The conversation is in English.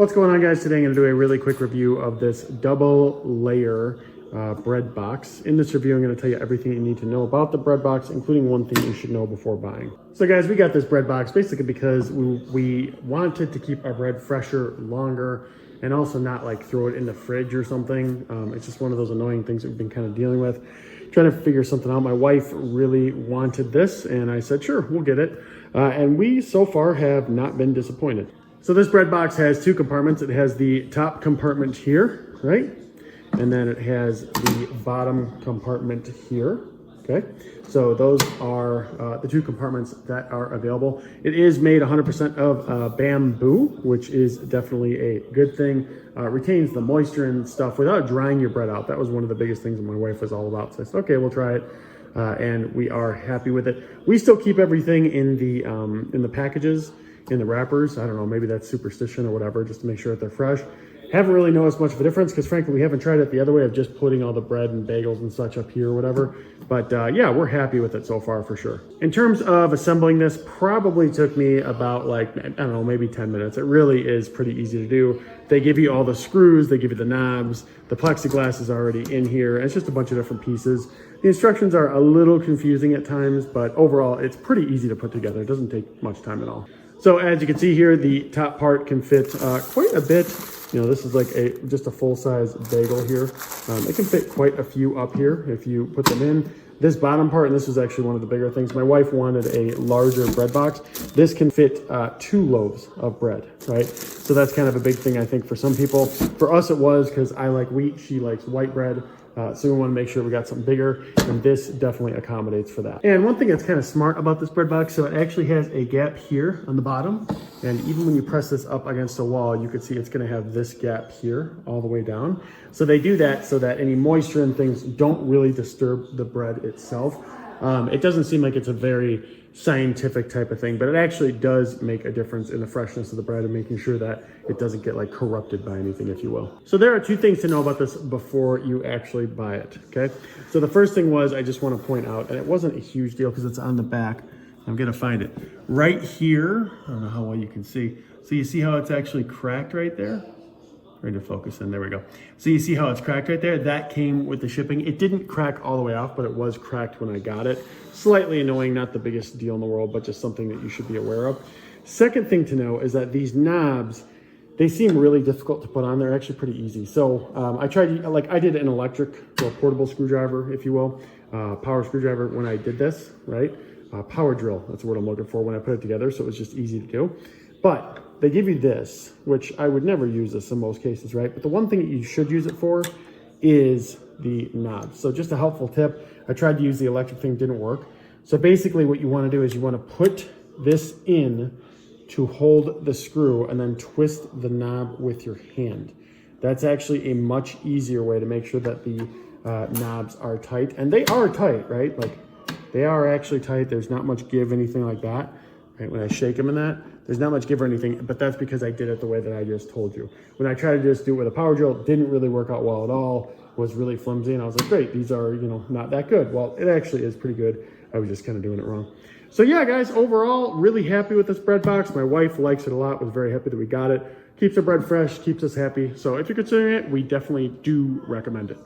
What's going on, guys? Today I'm going to do a really quick review of this double layer bread box. In this review, I'm going to tell you everything you need to know about the bread box, including one thing you should know before buying. So guys, we got this bread box basically because we wanted to keep our bread fresher longer and also not like throw it in the fridge or something. It's just one of those annoying things that we've been kind of dealing with. Trying to figure something out. My wife really wanted this and I said, sure, we'll get it. And we so far have not been disappointed. So this bread box has two compartments. It has the top compartment here, right? And then it has the bottom compartment here, okay? So those are the two compartments that are available. It is made 100% of bamboo, which is definitely a good thing. Retains the moisture and stuff without drying your bread out. That was one of the biggest things that my wife was all about. So I said, okay, we'll try it. And we are happy with it. We still keep everything in the packages, in the wrappers. I don't know, maybe that's superstition or whatever, just to make sure that they're fresh. Haven't really noticed much of a difference because frankly, we haven't tried it the other way of just putting all the bread and bagels and such up here or whatever. But yeah, we're happy with it so far for sure. In terms of assembling this, probably took me about like, I don't know, maybe 10 minutes. It really is pretty easy to do. They give you all the screws, they give you the knobs, the plexiglass is already in here. And it's just a bunch of different pieces. The instructions are a little confusing at times, but overall, it's pretty easy to put together. It doesn't take much time at all. So as you can see here, the top part can fit quite a bit. You know, this is like just a full-size bagel here. It can fit quite a few up here if you put them in. This bottom part, and this is actually one of the bigger things, my wife wanted a larger bread box. This can fit 2 loaves of bread, right? So that's kind of a big thing, I think, for some people. For us, it was because I like wheat, she likes white bread. So we want to make sure we got something bigger, and this definitely accommodates for that. And one thing that's kind of smart about this bread box, so it actually has a gap here on the bottom, and even when you press this up against a wall, you can see it's going to have this gap here all the way down. So they do that so that any moisture and things don't really disturb the bread itself. It doesn't seem like it's a very scientific type of thing, but it actually does make a difference in the freshness of the bread and making sure that it doesn't get like corrupted by anything, if you will. So there are 2 things to know about this before you actually buy it, okay? So the first thing was, I just want to point out, and it wasn't a huge deal because it's on the back. I'm gonna find it. Right here, I don't know how well you can see. So you see how it's actually cracked right there? Ready to focus in, there we go. So you see how it's cracked right there? That came with the shipping. It didn't crack all the way off, but it was cracked when I got it. Slightly annoying, not the biggest deal in the world, but just something that you should be aware of. Second thing to know is that these knobs, they seem really difficult to put on. They're actually pretty easy. So I tried, like I did an electric or portable screwdriver, if you will, power screwdriver when I did this, right? Power drill, that's the word I'm looking for when I put it together. So it was just easy to do. But they give you this, which I would never use this in most cases, right? But the one thing that you should use it for is the knobs. So just a helpful tip, I tried to use the electric thing, didn't work. So basically what you want to do is you want to put this in to hold the screw and then twist the knob with your hand. That's actually a much easier way to make sure that the knobs are tight. And they are tight, right? Like they are actually tight. There's not much give, anything like that. Right? When I shake them in that, there's not much give or anything, but that's because I did it the way that I just told you. When I tried to just do it with a power drill, it didn't really work out well at all. Was really flimsy, and I was like, great, these are, you know, not that good. Well, it actually is pretty good. I was just kind of doing it wrong. So yeah, guys, overall, really happy with this bread box. My wife likes it a lot, was very happy that we got it. Keeps our bread fresh, keeps us happy. So if you're considering it, we definitely do recommend it.